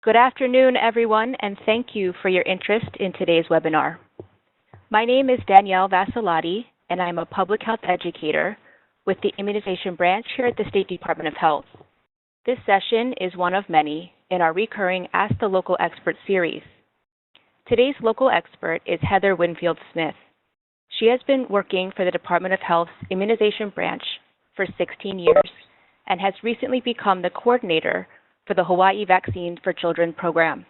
Good afternoon, everyone, and thank you for your interest in today's webinar. My name is Danielle Vasilati, and I'm a public health educator with the Immunization Branch here at the State Department of Health. This session is one of many in our recurring Ask the Local Expert series. Today's local expert is Heather Winfield Smith. She has been working for the Department of Health's Immunization Branch for 16 years and has recently become the coordinator for the Hawaii Vaccines for Children program.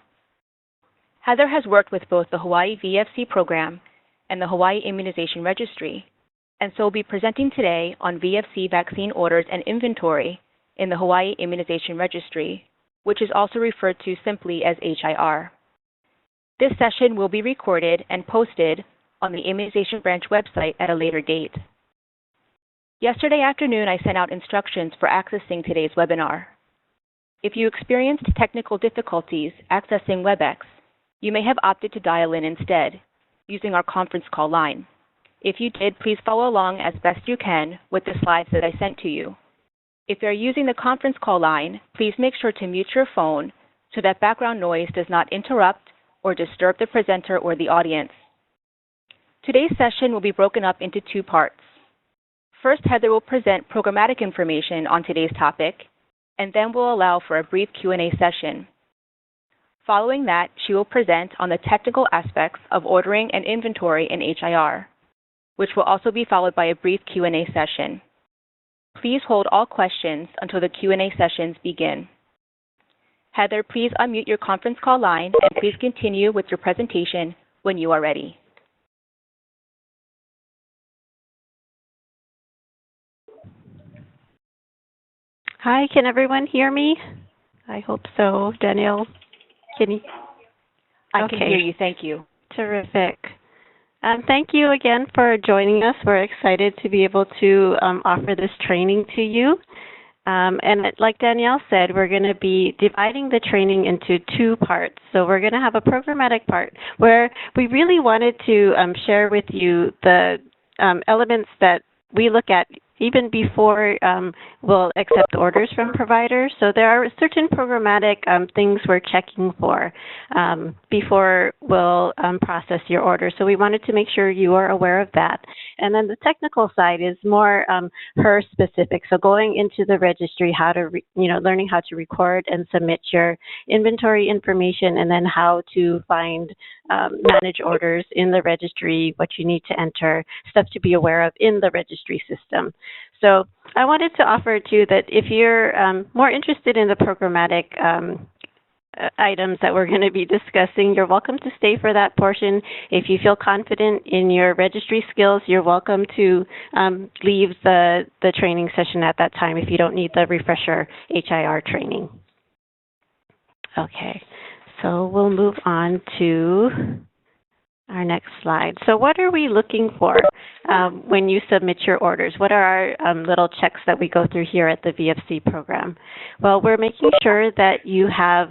Heather has worked with both the Hawaii VFC program and the Hawaii Immunization Registry, and so will be presenting today on VFC vaccine orders and inventory in the Hawaii Immunization Registry, which is also referred to simply as HIR. This session will be recorded and posted on the Immunization Branch website at a later date. Yesterday afternoon, I sent out instructions for accessing today's webinar. If you experienced technical difficulties accessing WebEx, you may have opted to dial in instead, using our conference call line. If you did, please follow along as best you can with the slides that I sent to you. If you're using the conference call line, please make sure to mute your phone so that background noise does not interrupt or disturb the presenter or the audience. Today's session will be broken up into two parts. First, Heather will present programmatic information on today's topic, and then we'll allow for a brief Q&A session. Following that, she will present on the technical aspects of ordering and inventory in HIR, which will also be followed by a brief Q&A session. Please hold all questions until the Q&A sessions begin. Heather, please unmute your conference call line and please continue with your presentation when you are ready. Hi, can everyone hear me? I hope so. Danielle, can you? I can hear you. Thank you. Terrific. Thank you again for joining us. We're excited to be able to offer this training to you. And like Danielle said, we're going to be dividing the training into two parts. So we're going to have a programmatic part where we really wanted to share with you the elements that we look at even before we'll accept orders from providers. So there are certain programmatic things we're checking for before we'll process your order. So we wanted to make sure you are aware of that. And then the technical side is more HIR specific. So going into the registry, how to, learning how to record and submit your inventory information, and then how to find, manage orders in the registry, what you need to enter, stuff to be aware of in the registry system. So I wanted to offer too that if you're more interested in the programmatic items that we're going to be discussing, you're welcome to stay for that portion. If you feel confident in your registry skills, you're welcome to leave the training session at that time if you don't need the refresher HIR training. Okay, so we'll move on to our next slide. So what are we looking for when you submit your orders? What are our little checks that we go through here at the VFC program? Well, we're making sure that you have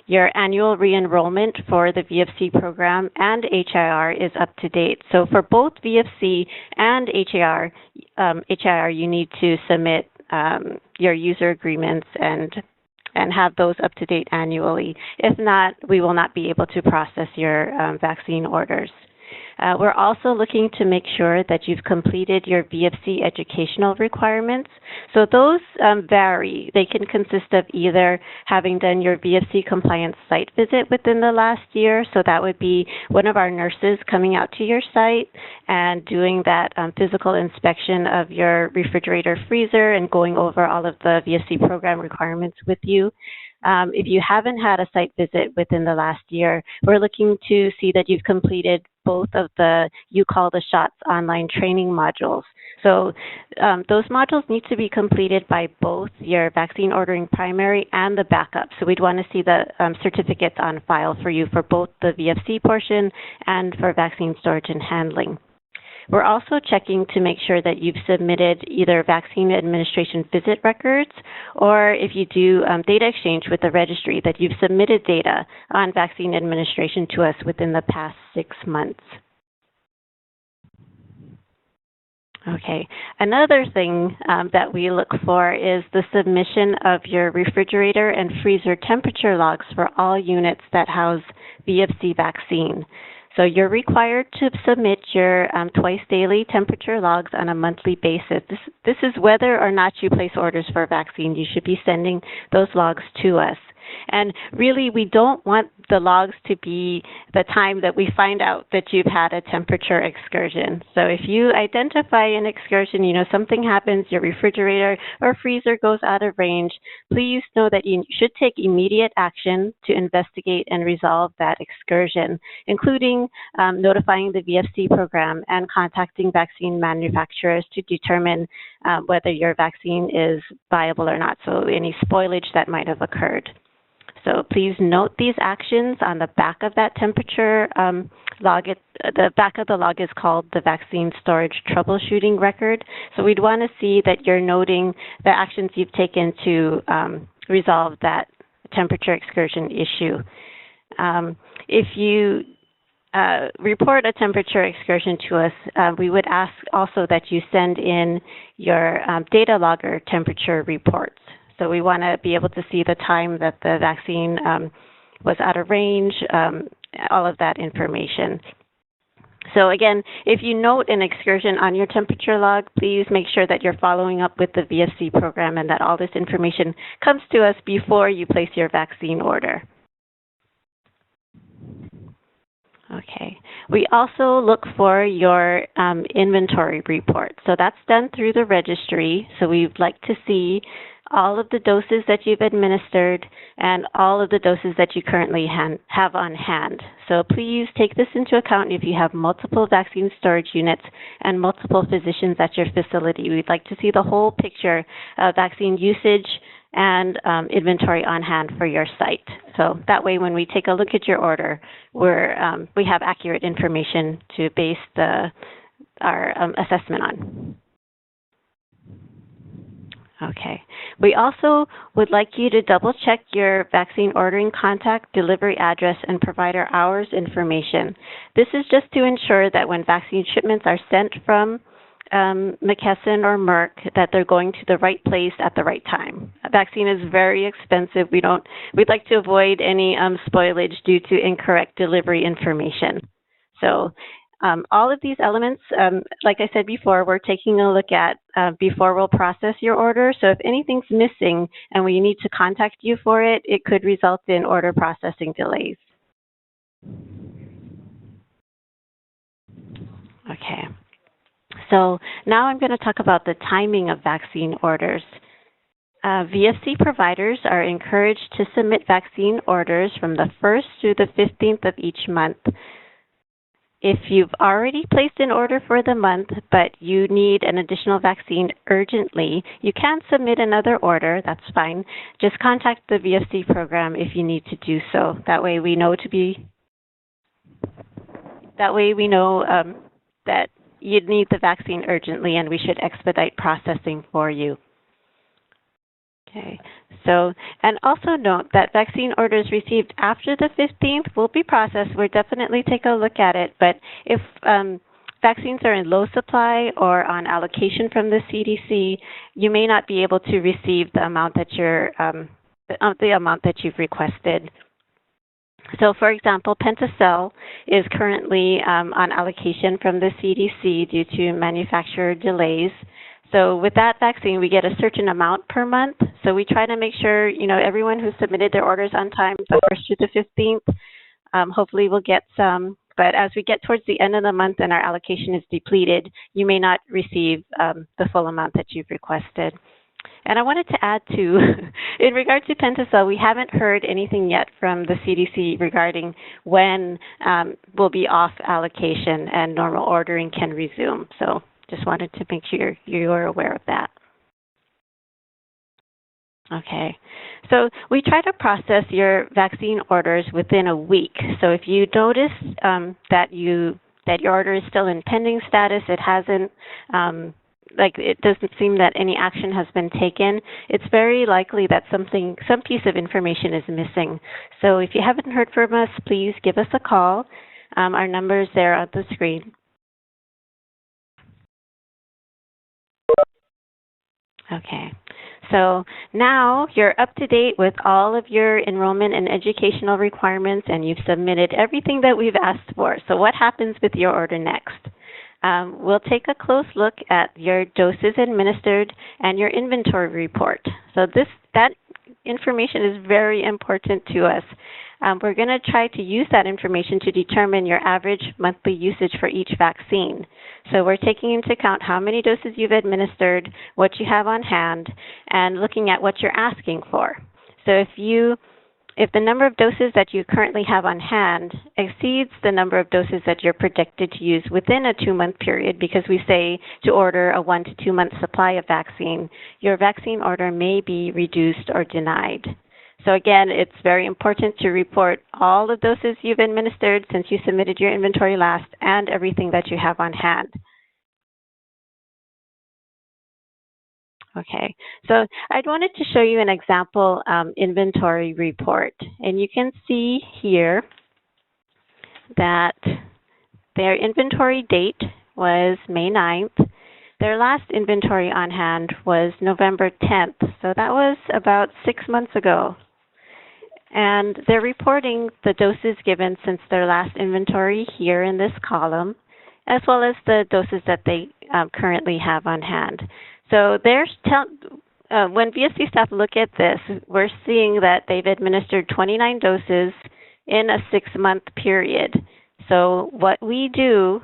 your annual re-enrollment for the VFC program and HIR is up to date. So for both VFC and HIR, you need to submit your user agreements and have those up to date annually. If not, we will not be able to process your vaccine orders. We're also looking to make sure that you've completed your VFC educational requirements. So those vary. They can consist of either having done your VFC compliance site visit within the last year, so that would be one of our nurses coming out to your site and doing that physical inspection of your refrigerator, freezer, and going over all of the VFC program requirements with you. If you haven't had a site visit within the last year, we're looking to see that you've completed both of the You Call the Shots online training modules. So those modules need to be completed by both your vaccine ordering primary and the backup. So we'd want to see the certificates on file for you for both the VFC portion and for vaccine storage and handling. We're also checking to make sure that you've submitted either vaccine administration visit records, or if you do data exchange with the registry, that you've submitted data on vaccine administration to us within the past 6 months. Okay. Another thing that we look for is the submission of your refrigerator and freezer temperature logs for all units that house VFC vaccine. So you're required to submit your twice daily temperature logs on a monthly basis. This is whether or not you place orders for a vaccine. You should be sending those logs to us. And really, we don't want the logs to be the time that we find out that you've had a temperature excursion. So if you identify an excursion, something happens, your refrigerator or freezer goes out of range, please know that you should take immediate action to investigate and resolve that excursion, including notifying the VFC program and contacting vaccine manufacturers to determine whether your vaccine is viable or not, so any spoilage that might have occurred. So please note these actions on the back of that temperature log. The back of the log is called the vaccine storage troubleshooting record. So we'd want to see that you're noting the actions you've taken to resolve that temperature excursion issue. If you report a temperature excursion to us, we would ask also that you send in your data logger temperature reports. So we want to be able to see the time that the vaccine was out of range, all of that information. So again, if you note an excursion on your temperature log, please make sure that you're following up with the VFC program and that all this information comes to us before you place your vaccine order. Okay. We also look for your inventory report. So that's done through the registry. So we'd like to see all of the doses that you've administered and all of the doses that you currently have on hand. So please take this into account if you have multiple vaccine storage units and multiple physicians at your facility. We'd like to see the whole picture of vaccine usage and inventory on hand for your site. So that way when we take a look at your order, we have accurate information to base our assessment on. Okay. We also would like you to double check your vaccine ordering contact, delivery address, and provider hours information. This is just to ensure that when vaccine shipments are sent from McKesson or Merck, that they're going to the right place at the right time. A vaccine is very expensive. We'd like to avoid any spoilage due to incorrect delivery information. So all of these elements, like I said before, we're taking a look at before we'll process your order. So if anything's missing and we need to contact you for it, it could result in order processing delays. Okay. So now I'm going to talk about the timing of vaccine orders. VFC providers are encouraged to submit vaccine orders from the 1st through the 15th of each month. If you've already placed an order for the month, but you need an additional vaccine urgently, you can submit another order. That's fine. Just contact the VFC program if you need to do so. That way we know that you need the vaccine urgently, and we should expedite processing for you. Okay. So, and also note that vaccine orders received after the 15th will be processed. We'll definitely take a look at it, but if vaccines are in low supply or on allocation from the CDC, you may not be able to receive the amount that you've requested. So, for example, Pentacell is currently on allocation from the CDC due to manufacturer delays. So with that vaccine, we get a certain amount per month. So we try to make sure, everyone who submitted their orders on time, the 1st through the 15th, hopefully we'll get some. But as we get towards the end of the month and our allocation is depleted, you may not receive the full amount that you've requested. And I wanted to add, too, in regard to Pentacell, we haven't heard anything yet from the CDC regarding when we'll be off allocation and normal ordering can resume. So just wanted to make sure you're aware of that. Okay, so we try to process your vaccine orders within a week. So if you notice that your order is still in pending status, it hasn't, it doesn't seem that any action has been taken, it's very likely that some piece of information is missing. So if you haven't heard from us, please give us a call. Our number is there on the screen. Okay, so now you're up to date with all of your enrollment and educational requirements, and you've submitted everything that we've asked for. So what happens with your order next? We'll take a close look at your doses administered and your inventory report. So that information is very important to us. We're going to try to use that information to determine your average monthly usage for each vaccine. So we're taking into account how many doses you've administered, what you have on hand, and looking at what you're asking for. So if the number of doses that you currently have on hand exceeds the number of doses that you're predicted to use within a 2-month period, because we say to order a 1 to 2 month supply of vaccine, your vaccine order may be reduced or denied. So again, it's very important to report all the doses you've administered since you submitted your inventory last and everything that you have on hand. Okay, so I wanted to show you an example inventory report. And you can see here that their inventory date was May 9th. Their last inventory on hand was November 10th. So that was about 6 months ago. And they're reporting the doses given since their last inventory here in this column, as well as the doses that they currently have on hand. So when VFC staff look at this, we're seeing that they've administered 29 doses in a 6-month period. So what we do,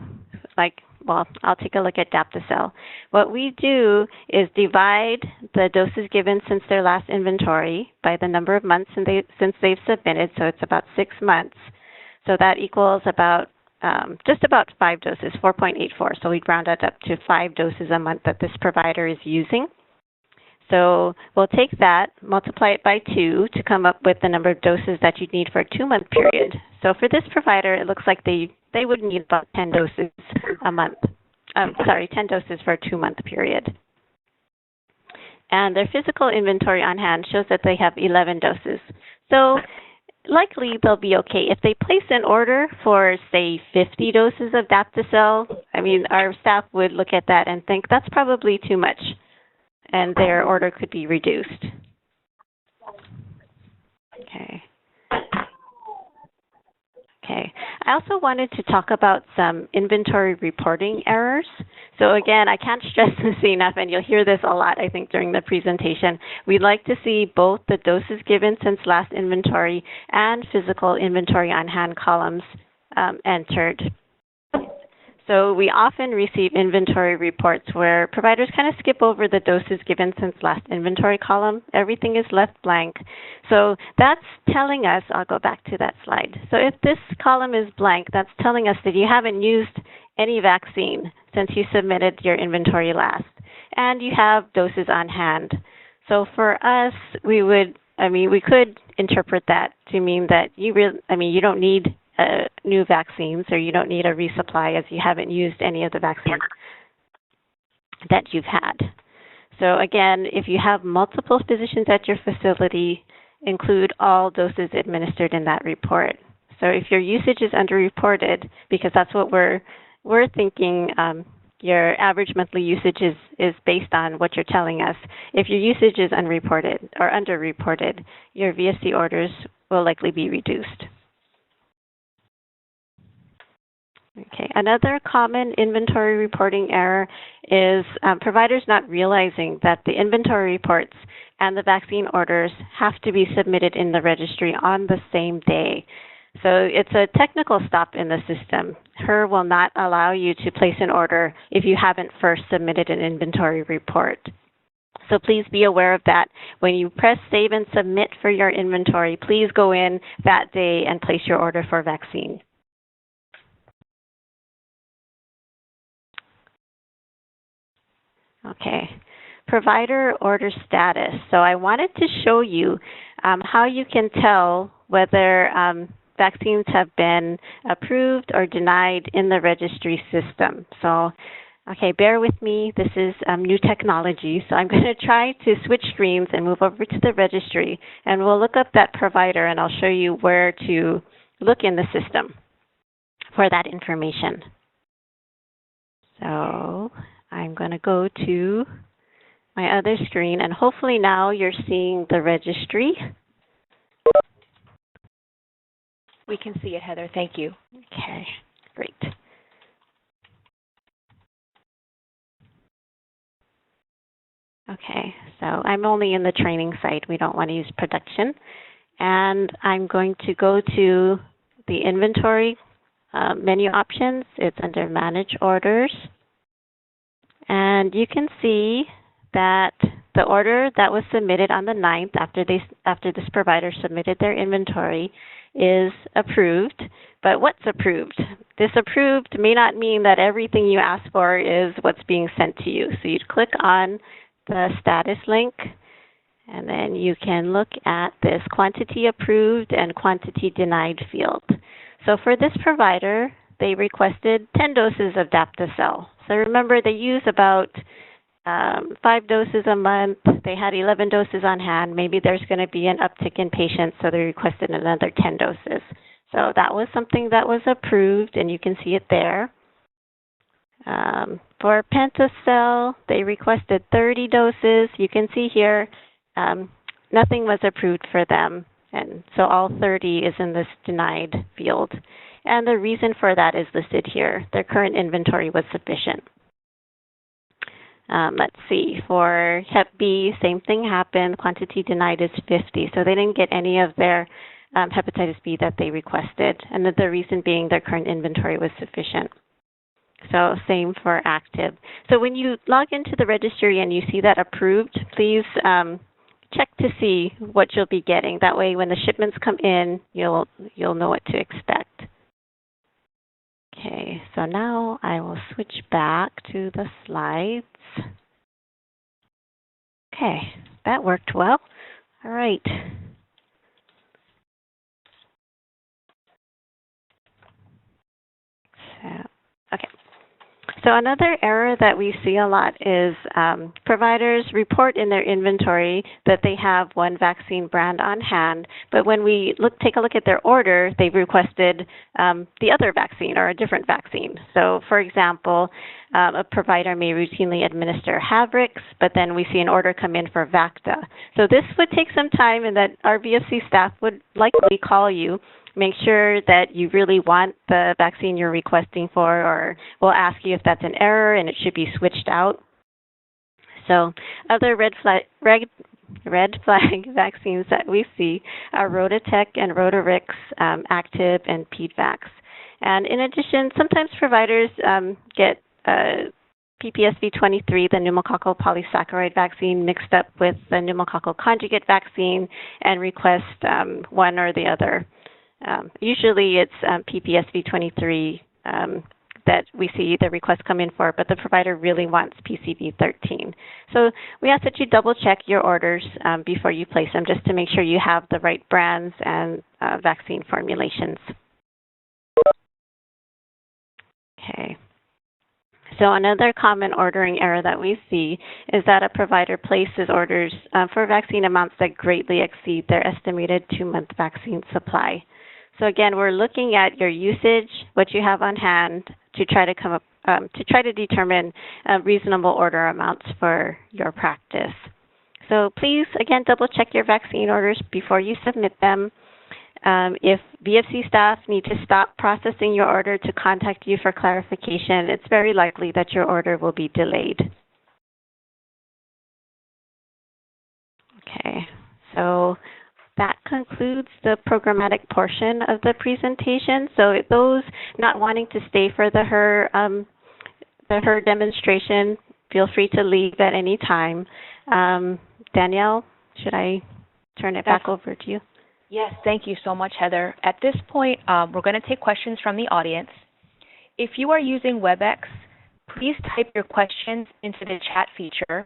I'll take a look at Daptocel. What we do is divide the doses given since their last inventory by the number of months since they've submitted, so it's about 6 months. So that equals about just about 5 doses, 4.84. So we'd round it up to 5 doses a month that this provider is using. So we'll take that, multiply it by 2 to come up with the number of doses that you'd need for a 2-month period. So for this provider, it looks like they would need about 10 doses a month. 10 doses for a 2-month period. And their physical inventory on hand shows that they have 11 doses. So likely they'll be okay. If they place an order for, say, 50 doses of Daptocel, our staff would look at that and think that's probably too much, and their order could be reduced. Okay. I also wanted to talk about some inventory reporting errors. So again, I can't stress this enough, and you'll hear this a lot, I think, during the presentation. We'd like to see both the doses given since last inventory and physical inventory on hand columns entered. So we often receive inventory reports where providers kind of skip over the doses given since last inventory column. Everything is left blank. So that's telling us, I'll go back to that slide. So if this column is blank, that's telling us that you haven't used any vaccine since you submitted your inventory last, and you have doses on hand. So for us, we could interpret that to mean that you don't need new vaccines, or you don't need a resupply as you haven't used any of the vaccines that you've had. So again, if you have multiple physicians at your facility, include all doses administered in that report. So if your usage is underreported, because that's what we're thinking, your average monthly usage is based on what you're telling us. If your usage is unreported or underreported, your VFC orders will likely be reduced. Okay, another common inventory reporting error is providers not realizing that the inventory reports and the vaccine orders have to be submitted in the registry on the same day. So it's a technical stop in the system. HIR will not allow you to place an order if you haven't first submitted an inventory report. So please be aware of that. When you press Save and Submit for your inventory, please go in that day and place your order for vaccine. Okay, provider order status. So I wanted to show you how you can tell whether vaccines have been approved or denied in the registry system. So, okay, bear with me. This is new technology. So I'm going to try to switch screens and move over to the registry, and we'll look up that provider, and I'll show you where to look in the system for that information. So I'm going to go to my other screen, and hopefully now you're seeing the registry. We can see it, Heather. Thank you. Okay, great. Okay, so I'm only in the training site. We don't want to use production. And I'm going to go to the inventory menu options. It's under Manage Orders. And you can see that the order that was submitted on the 9th after this provider submitted their inventory is approved. But what's approved? This approved may not mean that everything you asked for is what's being sent to you. So you'd click on the status link, and then you can look at this quantity approved and quantity denied field. So for this provider, they requested 10 doses of Daptocel. So remember, they use about 5 doses a month. They had 11 doses on hand. Maybe there's going to be an uptick in patients, so they requested another 10 doses. So that was something that was approved, and you can see it there. For Pentacel, they requested 30 doses. You can see here, nothing was approved for them, and so all 30 is in this denied field. And the reason for that is listed here. Their current inventory was sufficient. Let's see, for Hep B, same thing happened. Quantity denied is 50, so they didn't get any of their hepatitis B that they requested, and the reason being their current inventory was sufficient. So same for active. So when you log into the registry and you see that approved, please check to see what you'll be getting. That way when the shipments come in, you'll know what to expect. Okay, so now I will switch back to the slides. Okay, that worked well. All right. Okay. So another error that we see a lot is providers report in their inventory that they have one vaccine brand on hand, but when we take a look at their order, they've requested the other vaccine or a different vaccine. So for example, a provider may routinely administer Havrix, but then we see an order come in for Vacta. So this would take some time, and that our VFC staff would likely call you. Make sure that you really want the vaccine you're requesting for, or we'll ask you if that's an error and it should be switched out. So other red flag vaccines that we see are Rotatec and Rotarix, Active, and PEDVax. And in addition, sometimes providers get PPSV23, the pneumococcal polysaccharide vaccine, mixed up with the pneumococcal conjugate vaccine and request one or the other. Usually it's PPSV23 that we see the requests come in for, but the provider really wants PCV13. So we ask that you double check your orders before you place them, just to make sure you have the right brands and vaccine formulations. Okay. So another common ordering error that we see is that a provider places orders for vaccine amounts that greatly exceed their estimated 2-month vaccine supply. So again, we're looking at your usage, what you have on hand, to try to determine reasonable order amounts for your practice. So please, again, double check your vaccine orders before you submit them. If VFC staff need to stop processing your order to contact you for clarification, it's very likely that your order will be delayed. Okay, so that concludes the programmatic portion of the presentation. So those not wanting to stay for the HIR demonstration, feel free to leave at any time. Danielle, should I turn it back over to you? Yes, thank you so much, Heather. At this point, we're going to take questions from the audience. If you are using WebEx, please type your questions into the chat feature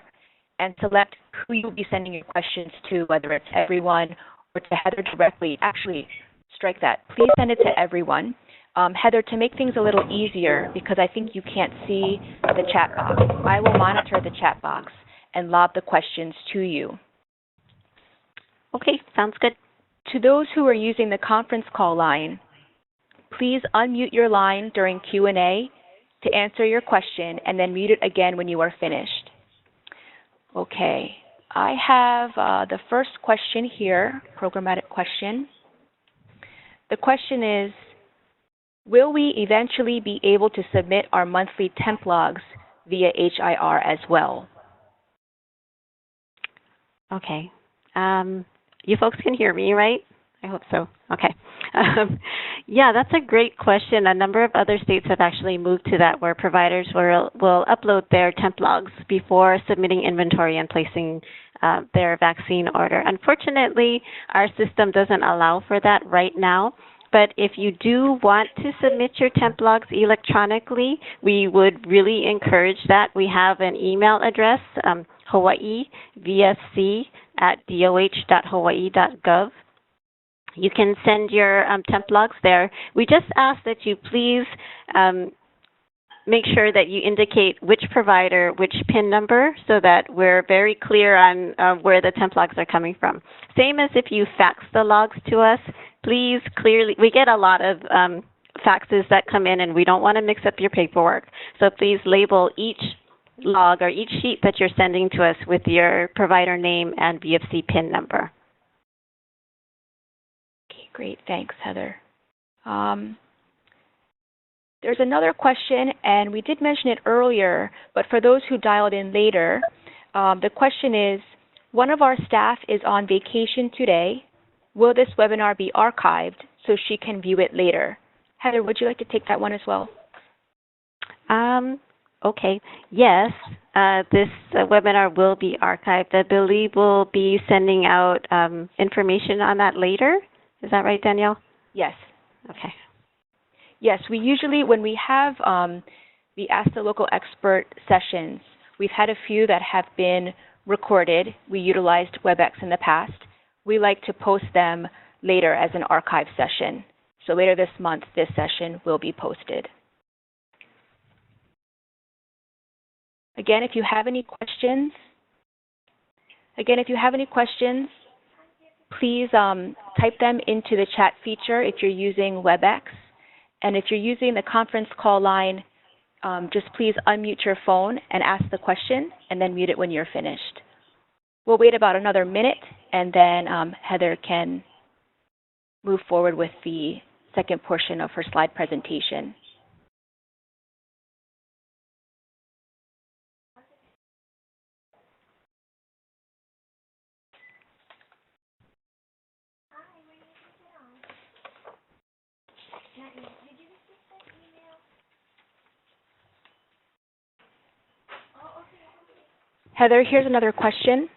and select who you'll be sending your questions to, whether it's everyone or to Heather directly. Actually, strike that. Please send it to everyone. Heather, to make things a little easier, because I think you can't see the chat box, I will monitor the chat box and lob the questions to you. Okay, sounds good. To those who are using the conference call line, please unmute your line during Q&A to answer your question, and then mute it again when you are finished. Okay, I have the first question here, programmatic question. The question is, will we eventually be able to submit our monthly temp logs via HIR as well? Okay. You folks can hear me, right? I hope so. Okay. Yeah, that's a great question. A number of other states have actually moved to that, where providers will upload their temp logs before submitting inventory and placing their vaccine order. Unfortunately, our system doesn't allow for that right now. But if you do want to submit your temp logs electronically, we would really encourage that. We have an email address, Hawaii VFC at doh.hawaii.gov. You can send your temp logs there. We just ask that you please make sure that you indicate which provider, which PIN number, so that we're very clear on where the temp logs are coming from. Same as if you fax the logs to us, please clearly, we get a lot of faxes that come in and we don't want to mix up your paperwork. So please label each log or each sheet that you're sending to us with your provider name and VFC PIN number. Okay, great. Thanks, Heather. There's another question, and we did mention it earlier, but for those who dialed in later, the question is, one of our staff is on vacation today. Will this webinar be archived so she can view it later? Heather, would you like to take that one as well? Okay. Yes, this webinar will be archived. I believe we'll be sending out information on that later. Is that right, Danielle? Yes. Okay. Yes, we usually, when we have the Ask the Local Expert sessions, we've had a few that have been recorded. We utilized WebEx in the past. We like to post them later as an archive session. So later this month, this session will be posted. Again, if you have any questions, please type them into the chat feature if you're using WebEx. And if you're using the conference call line, just please unmute your phone and ask the question, and then mute it when you're finished. We'll wait about another minute, and then Heather can move forward with the second portion of her slide presentation. Heather, here's another question.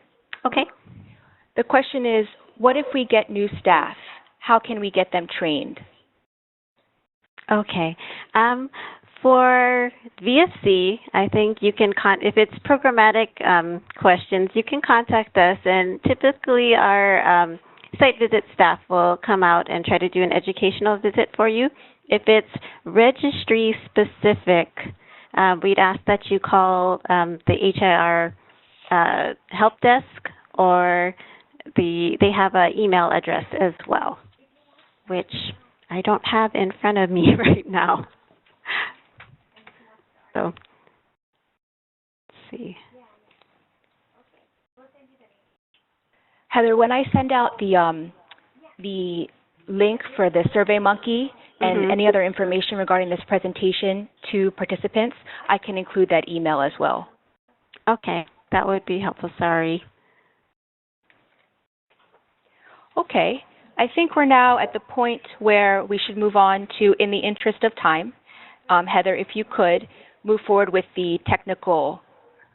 Okay. The question is, what if we get new staff? How can we get them trained? Okay. For VFC, I think you can, if it's programmatic questions, you can contact us, and typically our site visit staff will come out and try to do an educational visit for you. If it's registry specific, we'd ask that you call the HIR help desk, or they have an email address as well, which I don't have in front of me right now. So, let's see. Heather, when I send out the link for the SurveyMonkey and any other information regarding this presentation to participants, I can include that email as well. Okay, that would be helpful. Sorry. Okay, I think we're now at the point where we should move on to, in the interest of time, Heather, if you could move forward with the technical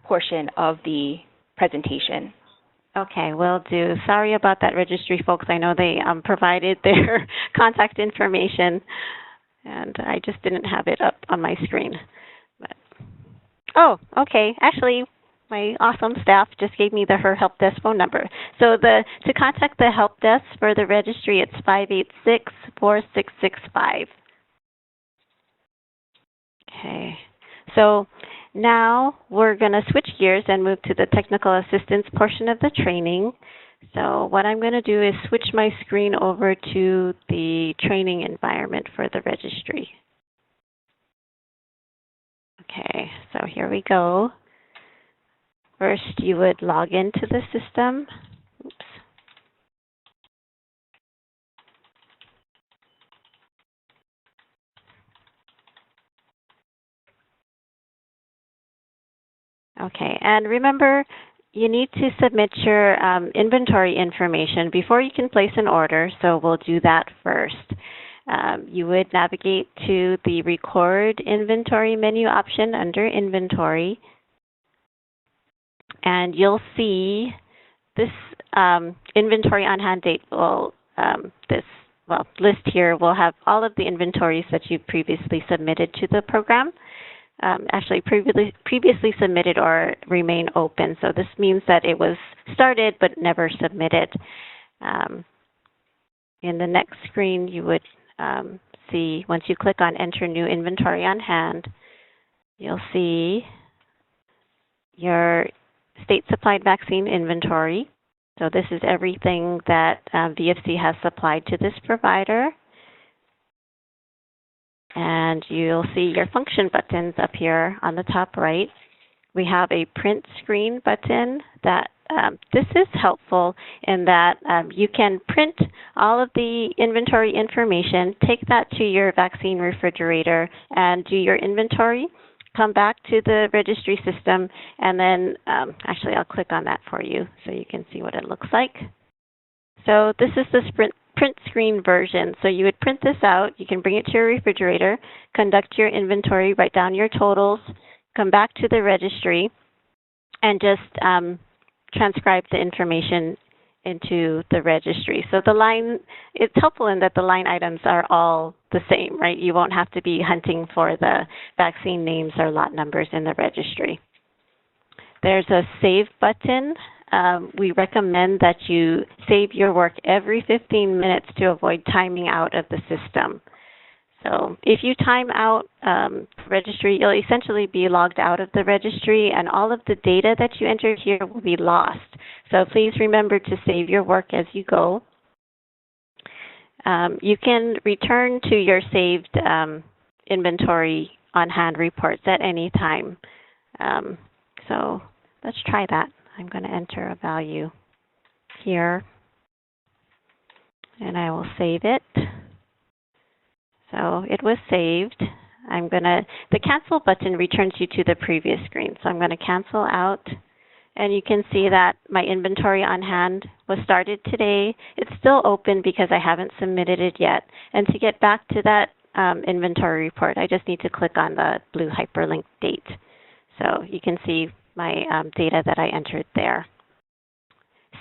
portion of the presentation. Okay, will do. Sorry about that, registry folks. I know they provided their contact information, and I just didn't have it up on my screen. But, oh, okay. Actually, my awesome staff just gave me the HIR help desk phone number. So to contact the help desk for the registry, it's 586-4665. Okay. So now we're going to switch gears and move to the technical assistance portion of the training. So what I'm going to do is switch my screen over to the training environment for the registry. Okay, so here we go. First, you would log into the system. Oops. Okay, and remember, you need to submit your inventory information before you can place an order, so we'll do that first. You would navigate to the Record Inventory menu option under Inventory, and you'll see this inventory on hand date will, list here will have all of the inventories that you previously submitted to the program. Actually previously submitted or remain open. So this means that it was started but never submitted. In the next screen, you would see, once you click on Enter New Inventory on Hand, you'll see your state-supplied vaccine inventory. So this is everything that VFC has supplied to this provider. And you'll see your function buttons up here on the top right. We have a print screen button that this is helpful in that you can print all of the inventory information, take that to your vaccine refrigerator and do your inventory, come back to the registry system, and then actually I'll click on that for you so you can see what it looks like. So this is the print screen version. So you would print this out, you can bring it to your refrigerator, conduct your inventory, write down your totals, come back to the registry, and just transcribe the information into the registry. So the line, it's helpful in that the line items are all the same, right? You won't have to be hunting for the vaccine names or lot numbers in the registry. There's a Save button. We recommend that you save your work every 15 minutes to avoid timing out of the system. So if you time out registry, you'll essentially be logged out of the registry, and all of the data that you entered here will be lost. So please remember to save your work as you go. You can return to your saved inventory on hand reports at any time. So let's try that. I'm going to enter a value here, and I will save it. So it was saved. The cancel button returns you to the previous screen. So I'm going to cancel out, and you can see that my inventory on hand was started today. It's still open because I haven't submitted it yet. And to get back to that inventory report, I just need to click on the blue hyperlink date. So you can see my data that I entered there.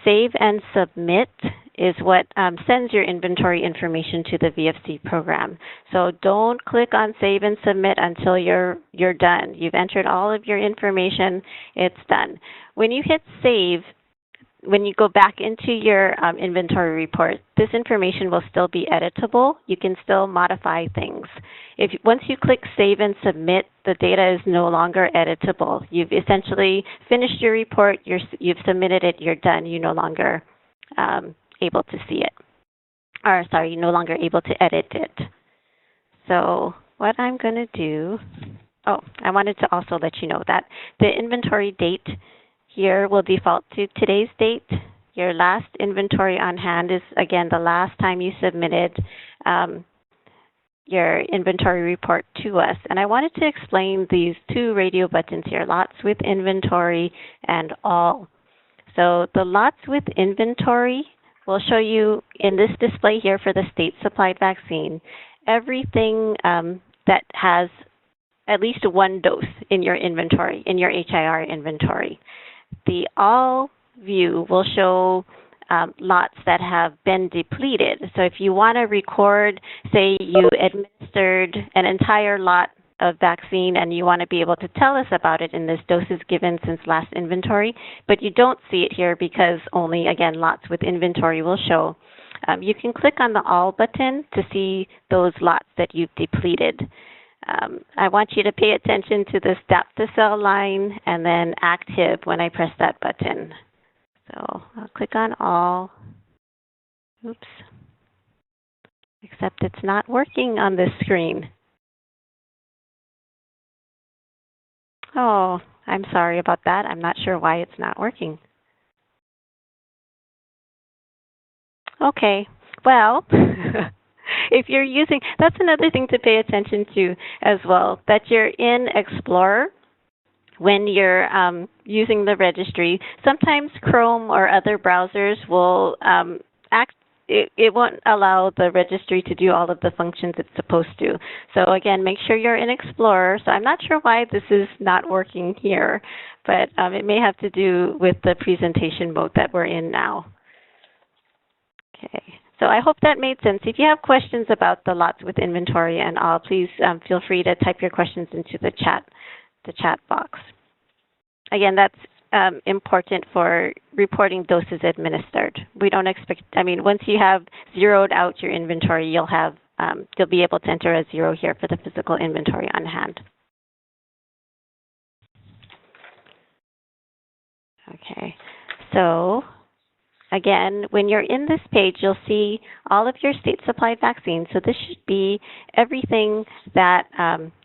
Save and submit is what sends your inventory information to the VFC program. So don't click on Save and Submit until you're done. You've entered all of your information, it's done. When you hit Save, when you go back into your inventory report, this information will still be editable. You can still modify things. Once you click Save and Submit, the data is no longer editable. You've essentially finished your report, you've submitted it, you're done. You're no longer able to see it. Or sorry, you're no longer able to edit it. So what I'm going to do, I wanted to also let you know that the inventory date here will default to today's date. Your last inventory on hand is, again, the last time you submitted your inventory report to us. And I wanted to explain these two radio buttons here, Lots with Inventory and All. So the Lots with Inventory will show you in this display here for the state-supplied vaccine, everything that has at least one dose in your inventory, in your HIR inventory. The All view will show lots that have been depleted. So if you want to record, say you administered an entire lot of vaccine and you want to be able to tell us about it in this doses given since last inventory, but you don't see it here because only, again, lots with inventory will show. You can click on the All button to see those lots that you've depleted. I want you to pay attention to the Stop to Sell line and then Active when I press that button. So I'll click on All. Oops. Except it's not working on this screen. Oh, I'm sorry about that. I'm not sure why it's not working. Okay, well, if you're using, that's another thing to pay attention to as well, that you're in Explorer when you're using the registry. Sometimes Chrome or other browsers will it won't allow the registry to do all of the functions it's supposed to. So again, make sure you're in Explorer. So I'm not sure why this is not working here, but it may have to do with the presentation mode that we're in now. Okay, so I hope that made sense. If you have questions about the lots with inventory and all, please feel free to type your questions into the chat box. Again, that's important for reporting doses administered. We don't expect, I mean, once you have zeroed out your inventory, you'll be able to enter a 0 here for the physical inventory on hand. Okay, so again, when you're in this page, you'll see all of your state-supplied vaccines. So this should be everything that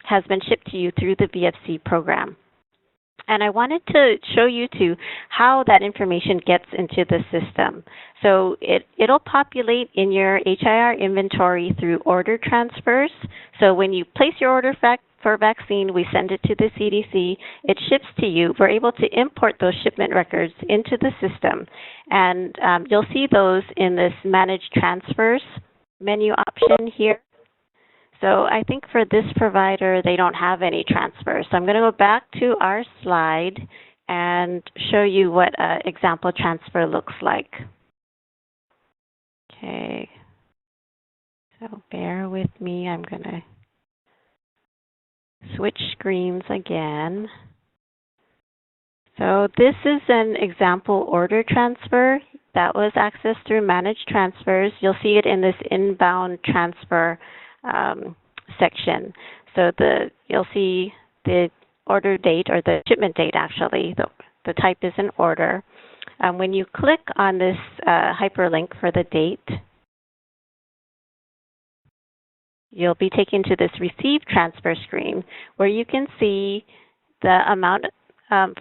has been shipped to you through the VFC program. And I wanted to show you too how that information gets into the system. So it'll populate in your HIR inventory through order transfers. So when you place your order for vaccine, we send it to the CDC, it ships to you. We're able to import those shipment records into the system. And you'll see those in this Manage Transfers menu option here. So I think for this provider, they don't have any transfers. So I'm going to go back to our slide and show you what an example transfer looks like. Okay, so bear with me. I'm going to switch screens again. So this is an example order transfer that was accessed through Managed Transfers. You'll see it in this inbound transfer section. So you'll see the order date, or the shipment date actually. The type is an order. When you click on this hyperlink for the date, you'll be taken to this Receive Transfer screen where you can see the amount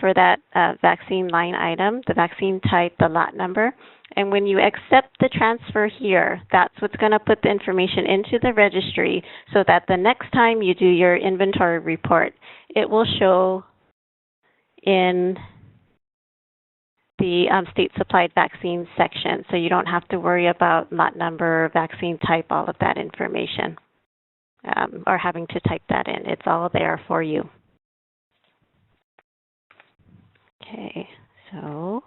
for that vaccine line item, the vaccine type, the lot number. And when you accept the transfer here, that's what's going to put the information into the registry so that the next time you do your inventory report, it will show in the state supplied vaccine section. So you don't have to worry about lot number, vaccine type, all of that information, or having to type that in. It's all there for you. Okay, so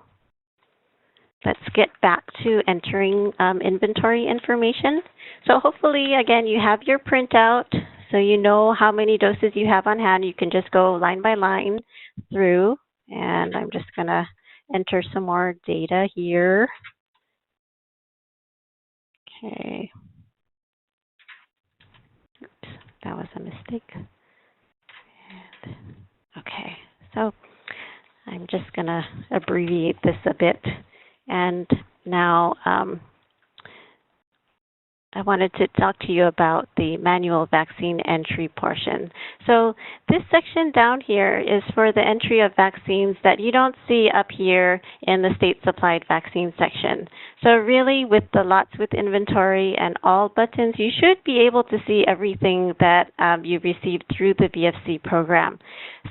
let's get back to entering inventory information. So hopefully, again, you have your printout, so you know how many doses you have on hand. You can just go line by line through, and I'm just going to enter some more data here. Okay. Oops, that was a mistake. Okay, so I'm just going to abbreviate this a bit. And now I wanted to talk to you about the manual vaccine entry portion. So this section down here is for the entry of vaccines that you don't see up here in the state supplied vaccine section. So really, with the lots with inventory and all buttons, you should be able to see everything that you received through the VFC program.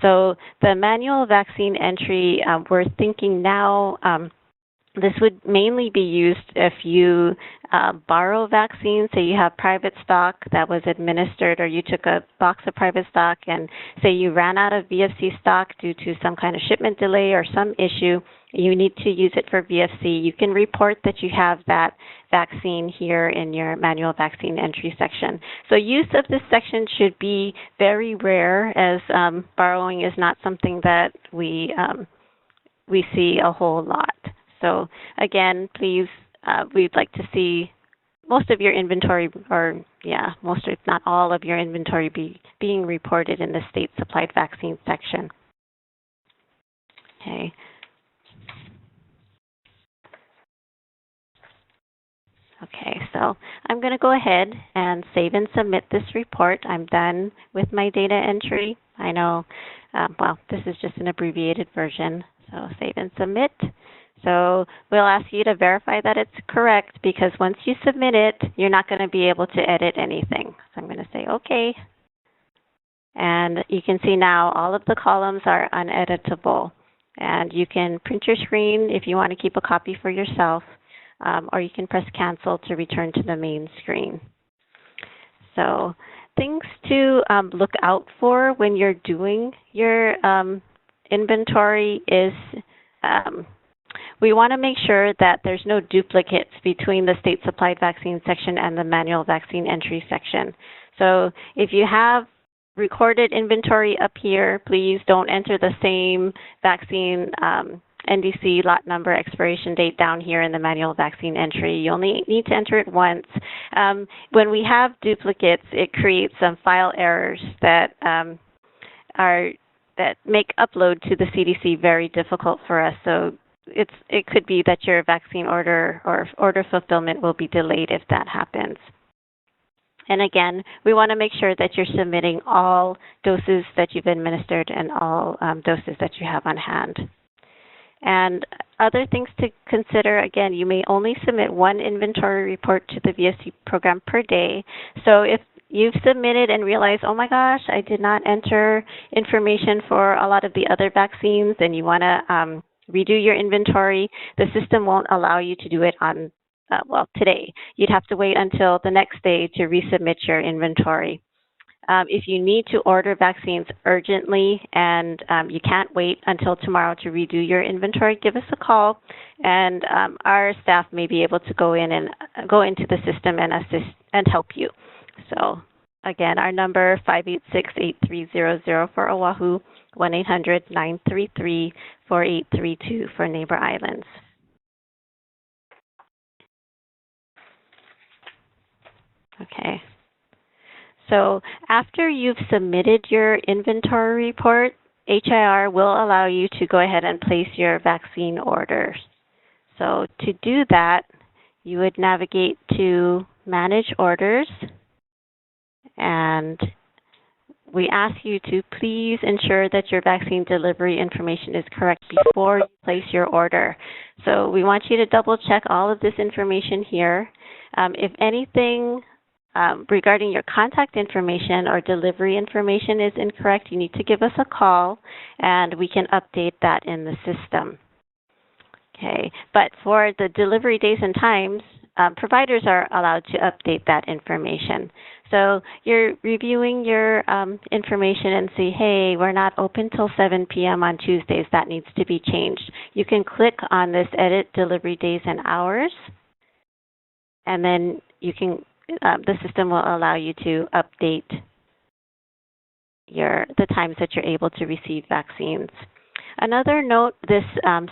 So the manual vaccine entry, we're thinking now, this would mainly be used if you borrow vaccines, so you have private stock that was administered, or you took a box of private stock and say you ran out of VFC stock due to some kind of shipment delay or some issue, you need to use it for VFC. You can report that you have that vaccine here in your manual vaccine entry section. So use of this section should be very rare, as borrowing is not something that we see a whole lot. So again, please, we'd like to see most of your inventory, or most, if not all of your inventory, being reported in the state supplied vaccine section. Okay. Okay, so I'm going to go ahead and save and submit this report. I'm done with my data entry. I know, well, this is just an abbreviated version, so save and submit. So we'll ask you to verify that it's correct, because once you submit it, you're not going to be able to edit anything. So I'm going to say OK. And you can see now all of the columns are uneditable. And you can print your screen if you want to keep a copy for yourself, or you can press cancel to return to the main screen. So things to look out for when you're doing your inventory is we want to make sure that there's no duplicates between the state supplied vaccine section and the manual vaccine entry section. So if you have recorded inventory up here, please don't enter the same vaccine NDC, lot number, expiration date down here in the manual vaccine entry. You only need to enter it once. When we have duplicates, it creates some file errors that that make upload to the CDC very difficult for us. So it could be that your vaccine order or order fulfillment will be delayed if that happens. And again, we want to make sure that you're submitting all doses that you've administered and all doses that you have on hand. And other things to consider, again, you may only submit one inventory report to the VFC program per day. So if you've submitted and realized, oh my gosh, I did not enter information for a lot of the other vaccines, and you want to redo your inventory, the system won't allow you to do it on, well, today. You'd have to wait until the next day to resubmit your inventory. If you need to order vaccines urgently and you can't wait until tomorrow to redo your inventory, give us a call, and our staff may be able to go in and go into the system and assist and help you. So again, our number 586-8300 for Oahu, 1-800-933-4832 for Neighbor Islands. Okay. So after you've submitted your inventory report, HIR will allow you to go ahead and place your vaccine orders. So to do that, you would navigate to Manage Orders, and we ask you to please ensure that your vaccine delivery information is correct before you place your order. So we want you to double check all of this information here. If anything regarding your contact information or delivery information is incorrect, you need to give us a call and we can update that in the system. Okay, but for the delivery days and times, providers are allowed to update that information. So you're reviewing your information and see, hey, we're not open till 7 p.m. on Tuesdays. That needs to be changed. You can click on this Edit Delivery Days and Hours, and then you can the system will allow you to update the times that you're able to receive vaccines. Another note, this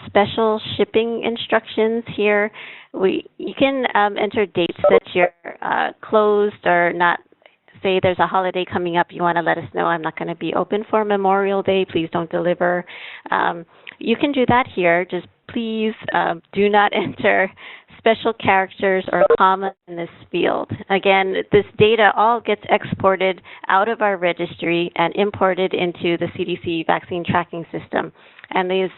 special shipping instructions here, you can enter dates that you're closed or not. Say there's a holiday coming up, you want to let us know, I'm not going to be open for Memorial Day, please don't deliver. You can do that here. Just please do not enter special characters or commas in this field. Again, this data all gets exported out of our registry and imported into the CDC vaccine tracking system. And these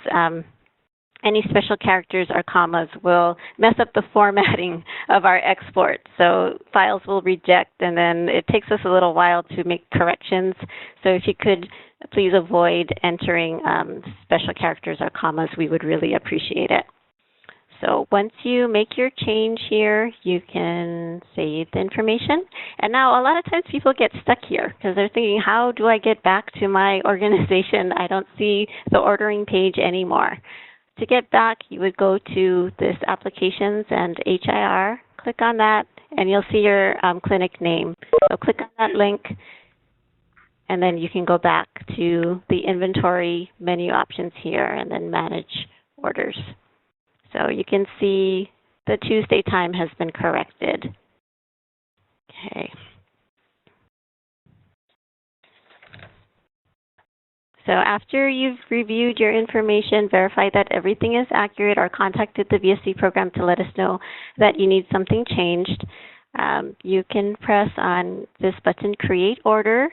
any special characters or commas will mess up the formatting of our export. So files will reject, and then it takes us a little while to make corrections. So if you could please avoid entering special characters or commas, we would really appreciate it. So once you make your change here, you can save the information. And now a lot of times people get stuck here because they're thinking, how do I get back to my organization? I don't see the ordering page anymore. To get back, you would go to this Applications and HIR, click on that, and you'll see your clinic name. So click on that link, and then you can go back to the inventory menu options here and then Manage Orders. So you can see the Tuesday time has been corrected. Okay. So after you've reviewed your information, verified that everything is accurate, or contacted the VFC program to let us know that you need something changed, you can press on this button, Create Order.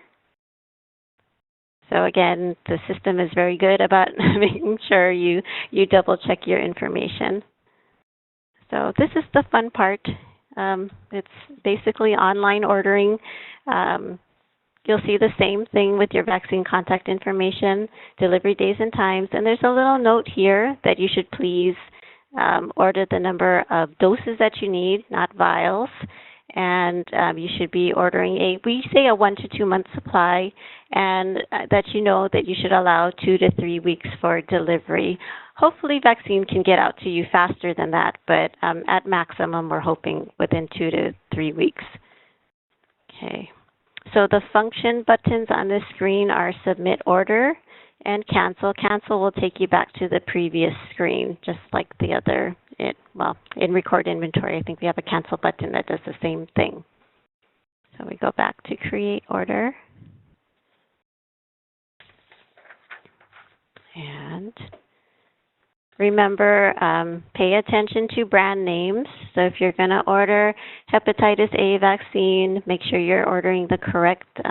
So again, the system is very good about making sure you double check your information. So this is the fun part. It's basically online ordering. You'll see the same thing with your vaccine contact information, delivery days and times, and there's a little note here that you should please order the number of doses that you need, not vials, and you should be ordering we say a 1 to 2 month supply, and that you know that you should allow 2 to 3 weeks for delivery. Hopefully vaccine can get out to you faster than that, but at maximum we're hoping within 2 to 3 weeks. Okay, so the function buttons on this screen are submit order and cancel. Cancel will take you back to the previous screen, just like the other. In record inventory, I think we have a cancel button that does the same thing. So we go back to create order. And remember, pay attention to brand names. So if you're going to order hepatitis A vaccine, make sure you're ordering the correct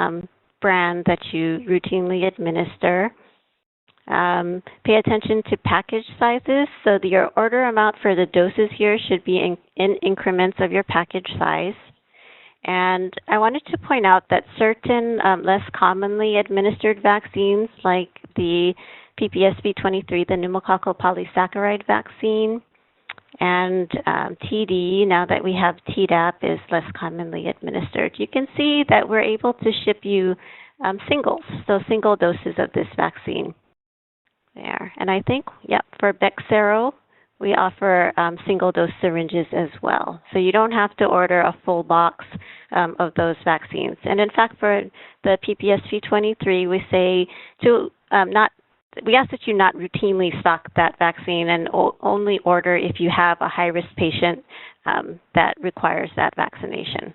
brand that you routinely administer. Pay attention to package sizes. So your order amount for the doses here should be in increments of your package size. And I wanted to point out that certain less commonly administered vaccines, like the PPSV23, the pneumococcal polysaccharide vaccine, and TD, now that we have Tdap, is less commonly administered. You can see that we're able to ship you singles, so single doses of this vaccine. There. And I think, for Bexsero, we offer single-dose syringes as well. So you don't have to order a full box of those vaccines. And in fact, for the PPSV23, we say we ask that you not routinely stock that vaccine and only order if you have a high-risk patient that requires that vaccination.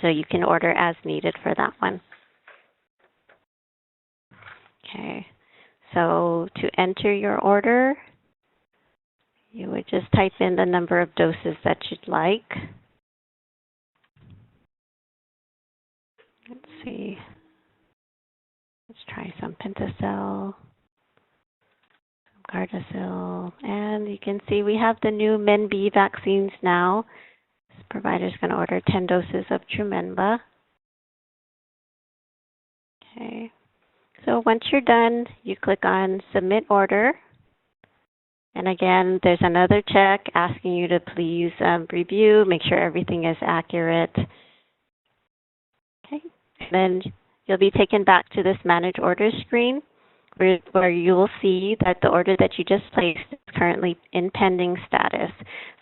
So you can order as needed for that one. Okay. So to enter your order, you would just type in the number of doses that you'd like. Let's see. Let's try some Pentacel, some Gardasil, and you can see we have the new MenB vaccines now. This provider is going to order 10 doses of Trumenba. Okay. So once you're done, you click on Submit Order. And again, there's another check asking you to please review, make sure everything is accurate. Okay. Then you'll be taken back to this Manage Orders screen where you will see that the order that you just placed is currently in pending status.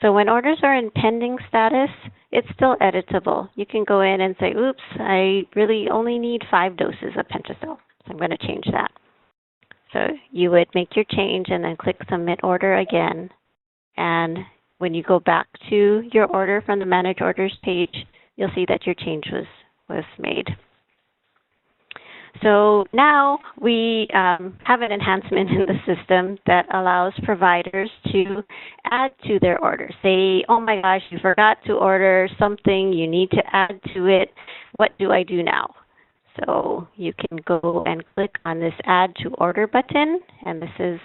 So when orders are in pending status, it's still editable. You can go in and say, oops, I really only need 5 doses of Pentacel. I'm going to change that. So you would make your change and then click Submit Order again. And when you go back to your order from the Manage Orders page, you'll see that your change was made. So now we have an enhancement in the system that allows providers to add to their order. Say, oh my gosh, you forgot to order something, you need to add to it. What do I do now? So you can go and click on this Add to Order button, and this is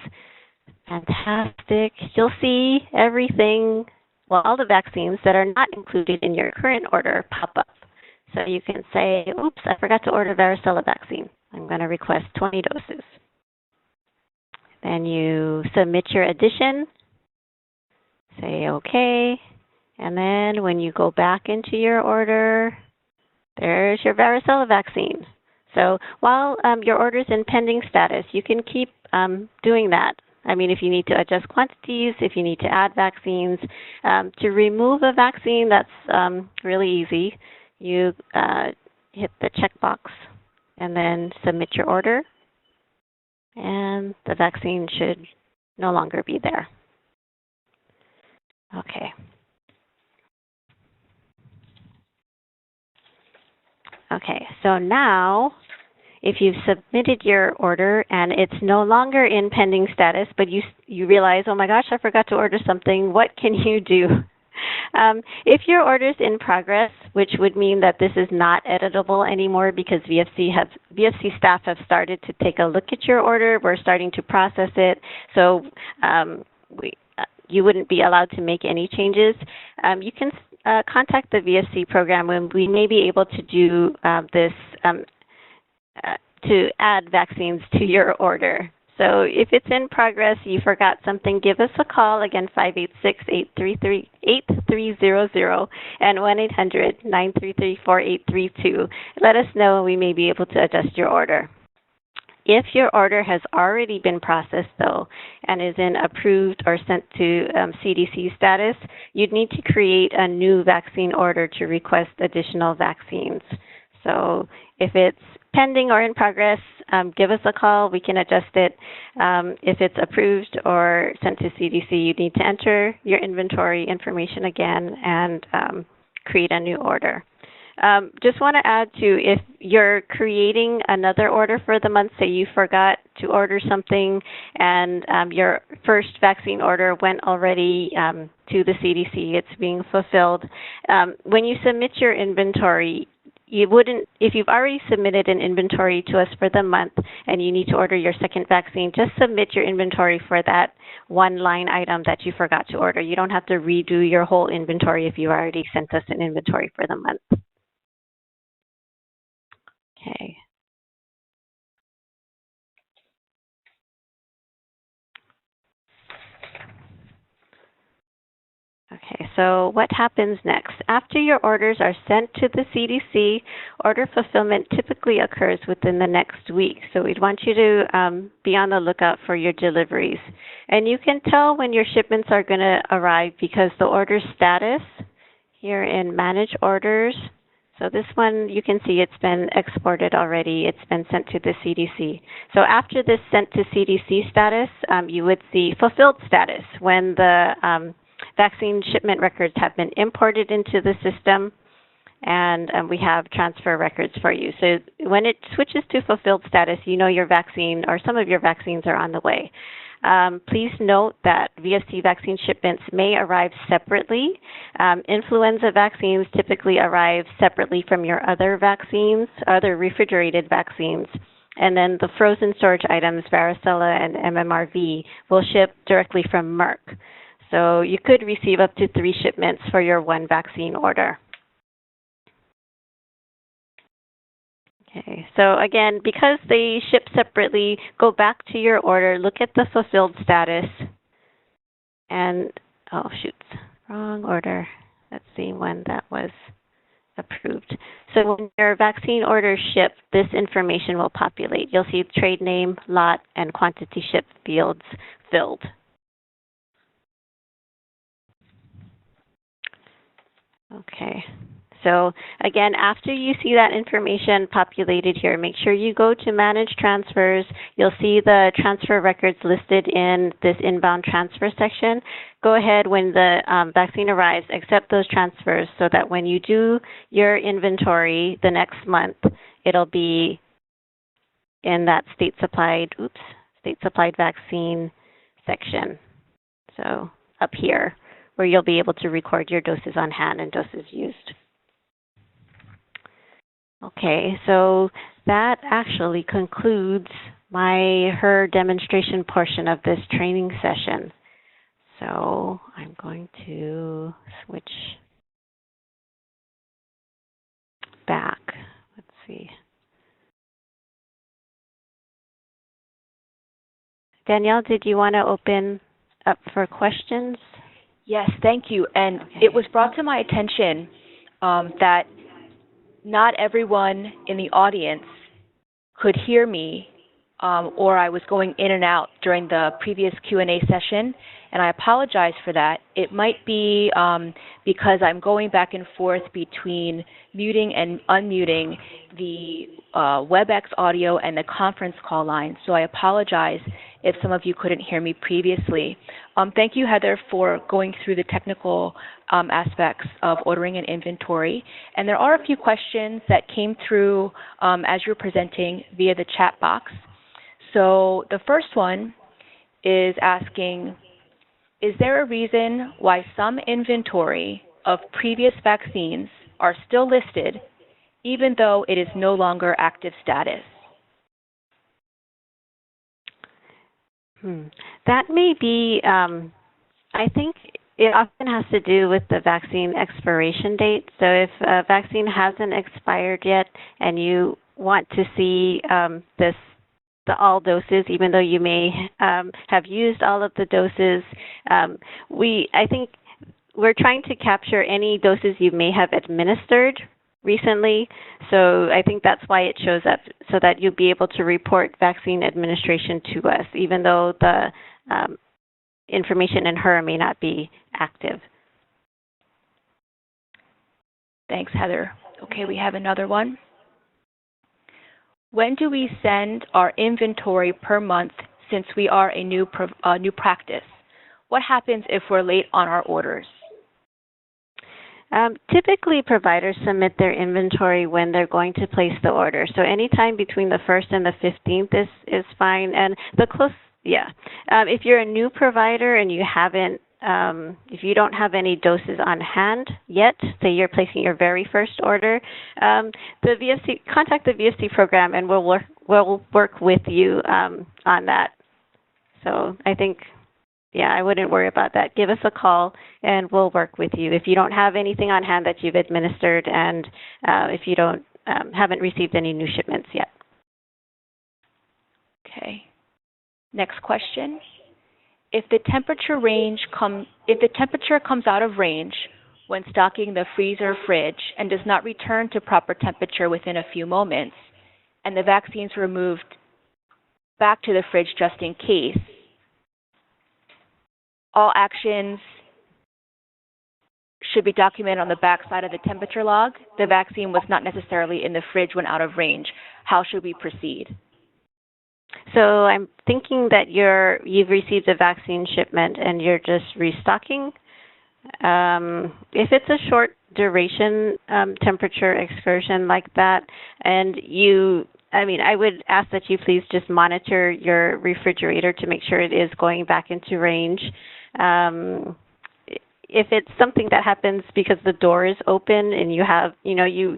fantastic. You'll see everything, all the vaccines that are not included in your current order pop up. So you can say, oops, I forgot to order varicella vaccine. I'm going to request 20 doses. Then you submit your addition, say OK, and then when you go back into your order, there's your varicella vaccine. So while your order is in pending status, you can keep doing that. I mean, if you need to adjust quantities, if you need to add vaccines. To remove a vaccine, that's really easy. You hit the checkbox and then submit your order, and the vaccine should no longer be there. Okay. Okay, so now if you've submitted your order and it's no longer in pending status, but you realize, oh my gosh, I forgot to order something, what can you do? If your order is in progress, which would mean that this is not editable anymore because VFC staff have started to take a look at your order, we're starting to process it, so you wouldn't be allowed to make any changes. You can contact the VFC program when we may be able to do this to add vaccines to your order. So if it's in progress, you forgot something, give us a call, again, 586-833-8300 and 1-800-933-4832. Let us know and we may be able to adjust your order. If your order has already been processed, though, and is in approved or sent to CDC status, you'd need to create a new vaccine order to request additional vaccines. So if it's pending or in progress, give us a call. We can adjust it. If it's approved or sent to CDC, you need to enter your inventory information again and create a new order. Just want to add to, if you're creating another order for the month, say you forgot to order something and your first vaccine order went already to the CDC, it's being fulfilled. When you submit your inventory, you wouldn't, if you've already submitted an inventory to us for the month and you need to order your second vaccine, just submit your inventory for that one line item that you forgot to order. You don't have to redo your whole inventory if you already sent us an inventory for the month. Okay. Okay, so what happens next? After your orders are sent to the CDC, order fulfillment typically occurs within the next week. So we'd want you to be on the lookout for your deliveries. And you can tell when your shipments are going to arrive because the order status here in Manage Orders, so this one, you can see it's been exported already. It's been sent to the CDC. So after this sent to CDC status, you would see fulfilled status when the vaccine shipment records have been imported into the system, and we have transfer records for you. So when it switches to fulfilled status, you know your vaccine or some of your vaccines are on the way. Please note that VFC vaccine shipments may arrive separately. Influenza vaccines typically arrive separately from your other vaccines, other refrigerated vaccines. And then the frozen storage items, varicella and MMRV, will ship directly from Merck. So you could receive up to 3 shipments for your one vaccine order. Okay, so again, because they ship separately, go back to your order, look at the fulfilled status, and, oh shoot, wrong order. Let's see when that was approved. So when your vaccine order shipped, this information will populate. You'll see trade name, lot, and quantity shipped fields filled. Okay, so again, after you see that information populated here, make sure you go to Manage Transfers. You'll see the transfer records listed in this inbound transfer section. Go ahead, when the vaccine arrives, accept those transfers so that when you do your inventory the next month, it'll be in that state supplied vaccine section. So up here, where you'll be able to record your doses on hand and doses used. Okay, so that actually concludes my HIR demonstration portion of this training session. So I'm going to switch back. Let's see. Danielle, did you want to open up for questions? Yes, thank you. And Okay. it was brought to my attention that not everyone in the audience could hear me, or I was going in and out during the previous Q&A session, and I apologize for that. It might be because I'm going back and forth between muting and unmuting the WebEx audio and the conference call line, so I apologize if some of you couldn't hear me previously. Thank you, Heather, for going through the technical aspects of ordering an inventory. And there are a few questions that came through as you're presenting via the chat box. So the first one is asking, is there a reason why some inventory of previous vaccines are still listed, even though it is no longer active status? That may be, I think it often has to do with the vaccine expiration date. So if a vaccine hasn't expired yet and you want to see the all doses, even though you may have used all of the doses, I think we're trying to capture any doses you may have administered recently. So I think that's why it shows up, so that you'll be able to report vaccine administration to us, even though the information in HIR may not be active. Thanks, Heather. Okay, we have another one. When do we send our inventory per month, since we are a new practice? What happens if we're late on our orders? Typically, providers submit their inventory when they're going to place the order. So anytime between the 1st and the 15th is fine. And if you're a new provider and you haven't, if you don't have any doses on hand yet, say you're placing your very first order, contact the VFC program and we'll work with you on that. So I think, I wouldn't worry about that. Give us a call and we'll work with you. If you don't have anything on hand that you've administered, and if you haven't received any new shipments yet. Okay. Next question. If the temperature comes out of range when stocking the freezer fridge and does not return to proper temperature within a few moments, and the vaccines were moved back to the fridge just in case, all actions should be documented on the back side of the temperature log. The vaccine was not necessarily in the fridge when out of range. How should we proceed? So I'm thinking that you've received a vaccine shipment and you're just restocking. If it's a short duration temperature excursion like that, and I would ask that you please just monitor your refrigerator to make sure it is going back into range. If it's something that happens because the door is open and you have, you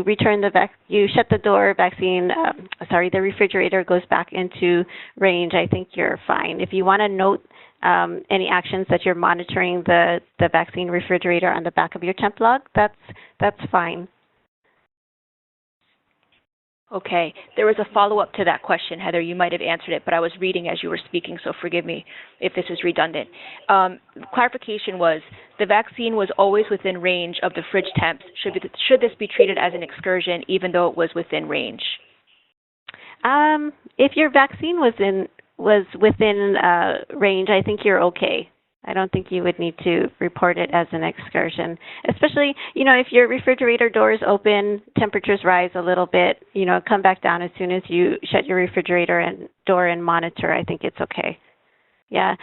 return you shut the door, the refrigerator goes back into range, I think you're fine. If you want to note any actions that you're monitoring the vaccine refrigerator on the back of your temp log, that's fine. Okay. There was a follow-up to that question, Heather. You might have answered it, but I was reading as you were speaking, so forgive me if this is redundant. Clarification was, the vaccine was always within range of the fridge temps. Should this be treated as an excursion even though it was within range? If your vaccine was within range, I think you're okay. I don't think you would need to report it as an excursion, especially, if your refrigerator door is open, temperatures rise a little bit, come back down as soon as you shut your refrigerator door and monitor. I think it's okay. Yeah.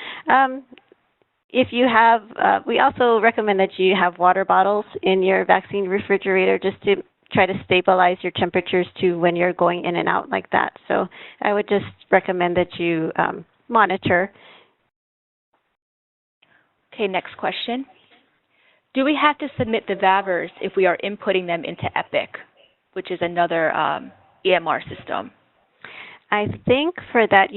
If you have, we also recommend that you have water bottles in your vaccine refrigerator just to try to stabilize your temperatures to when you're going in and out like that. So I would just recommend that you monitor. Okay, next question. Do we have to submit the VAVers if we are inputting them into EPIC, which is another EMR system? I think for that,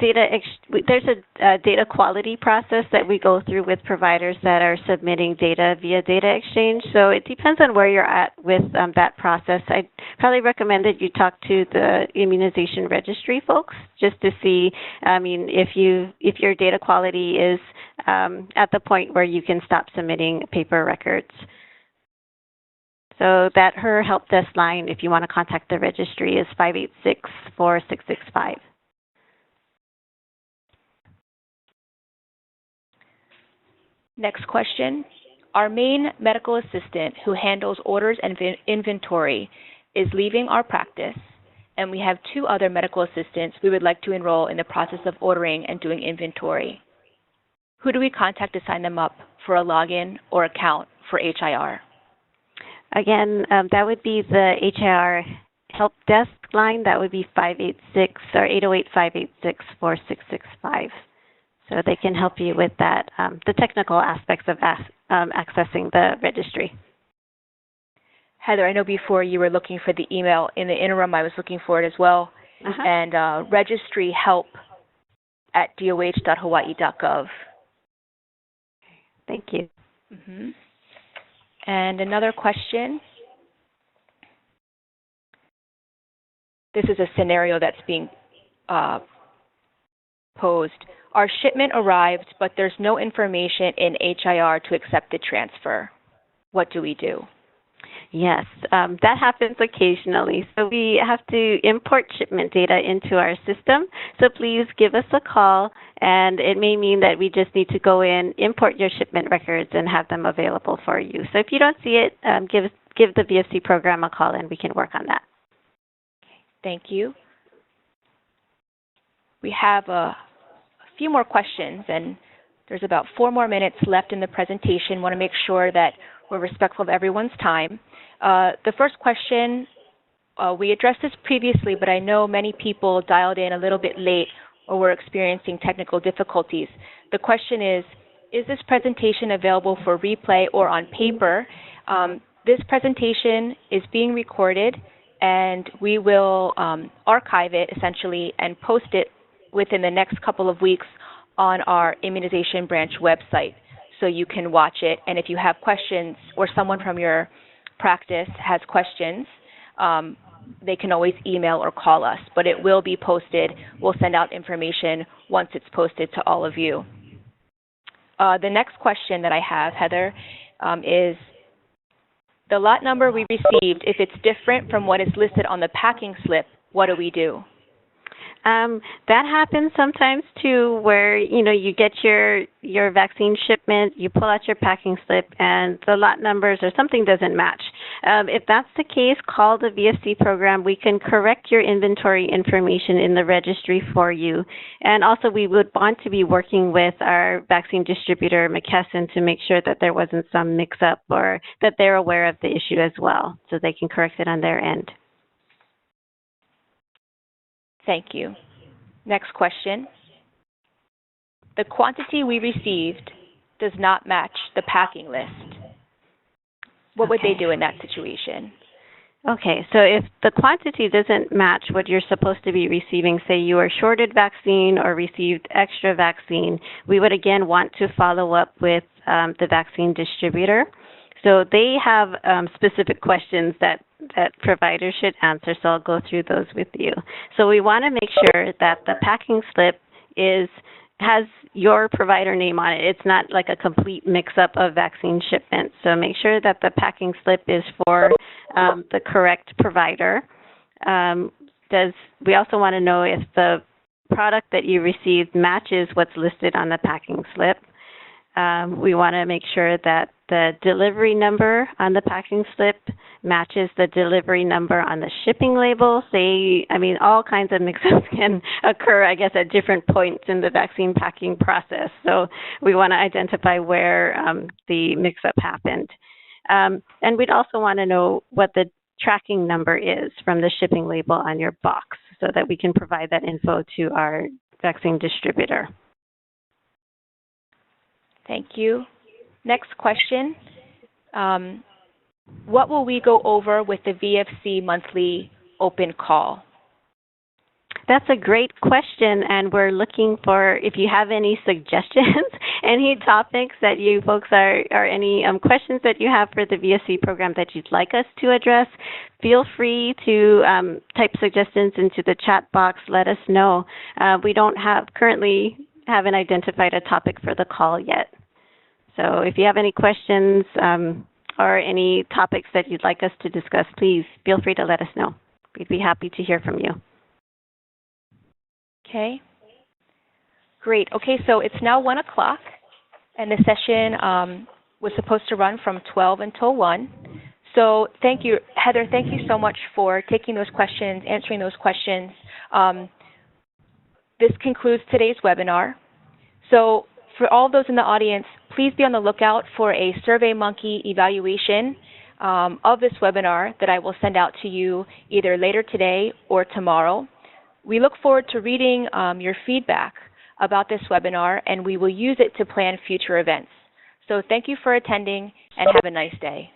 there's a data quality process that we go through with providers that are submitting data via data exchange. So it depends on where you're at with that process. I'd probably recommend that you talk to the immunization registry folks just to see, if your data quality is at the point where you can stop submitting paper records. So that HIR help desk line, if you want to contact the registry, is 586-4665. Next question. Our main medical assistant who handles orders and inventory is leaving our practice, and we have 2 other medical assistants we would like to enroll in the process of ordering and doing inventory. Who do we contact to sign them up for a login or account for HIR? Again, that would be the HIR help desk line. That would be 586 or 808-586-4665. So they can help you with that, the technical aspects of accessing the registry. Heather, I know before you were looking for the email. In the interim, I was looking for it as well. And registryhelp@doh.hawaii.gov. Thank you. And another question. This is a scenario that's being posed. Our shipment arrived, but there's no information in HIR to accept the transfer. What do we do? Yes, that happens occasionally. So we have to import shipment data into our system. So please give us a call, and it may mean that we just need to go in, import your shipment records, and have them available for you. So if you don't see it, give the VFC program a call, and we can work on that. Thank you. We have a few more questions, and there's about 4 more minutes left in the presentation. Want to make sure that we're respectful of everyone's time. The first question, we addressed this previously, but I know many people dialed in a little bit late or were experiencing technical difficulties. The question is this presentation available for replay or on paper? This presentation is being recorded, and we will archive it essentially and post it within the next couple of weeks on our immunization branch website, so you can watch it. And if you have questions or someone from your practice has questions, they can always email or call us, but it will be posted. We'll send out information once it's posted to all of you. The next question that I have, Heather, is the lot number we received, if it's different from what is listed on the packing slip, what do we do? That happens sometimes too, where you get your vaccine shipment, you pull out your packing slip, and the lot numbers or something doesn't match. If that's the case, call the VFC program. We can correct your inventory information in the registry for you. And also, we would want to be working with our vaccine distributor, McKesson, to make sure that there wasn't some mix-up or that they're aware of the issue as well, so they can correct it on their end. Thank you. Next question. The quantity we received does not match the packing list. What would they do in that situation? Okay, so if the quantity doesn't match what you're supposed to be receiving, say you are shorted vaccine or received extra vaccine, we would again want to follow up with the vaccine distributor. So they have specific questions that providers should answer, so I'll go through those with you. So we want to make sure that the packing slip has your provider name on it. It's not like a complete mix-up of vaccine shipments. So make sure that the packing slip is for the correct provider. We also want to know if the product that you received matches what's listed on the packing slip. We want to make sure that the delivery number on the packing slip matches the delivery number on the shipping label. All kinds of mix-ups can occur, I guess, at different points in the vaccine packing process. So we want to identify where the mix-up happened. And we'd also want to know what the tracking number is from the shipping label on your box so that we can provide that info to our vaccine distributor. Thank you. Next question. What will we go over with the VFC monthly open call? That's a great question, and we're looking for, if you have any suggestions, any topics that you folks or any questions that you have for the VFC program that you'd like us to address, feel free to type suggestions into the chat box. Let us know. We currently haven't identified a topic for the call yet. So if you have any questions or any topics that you'd like us to discuss, please feel free to let us know. We'd be happy to hear from you. Okay. Great. Okay, so it's now 1 o'clock, and the session was supposed to run from 12 until 1. So thank you, Heather, thank you so much for taking those questions, answering those questions. This concludes today's webinar. So for all those in the audience, please be on the lookout for a SurveyMonkey evaluation of this webinar that I will send out to you either later today or tomorrow. We look forward to reading your feedback. about this webinar, and we will use it to plan future events. So thank you for attending, and have a nice day.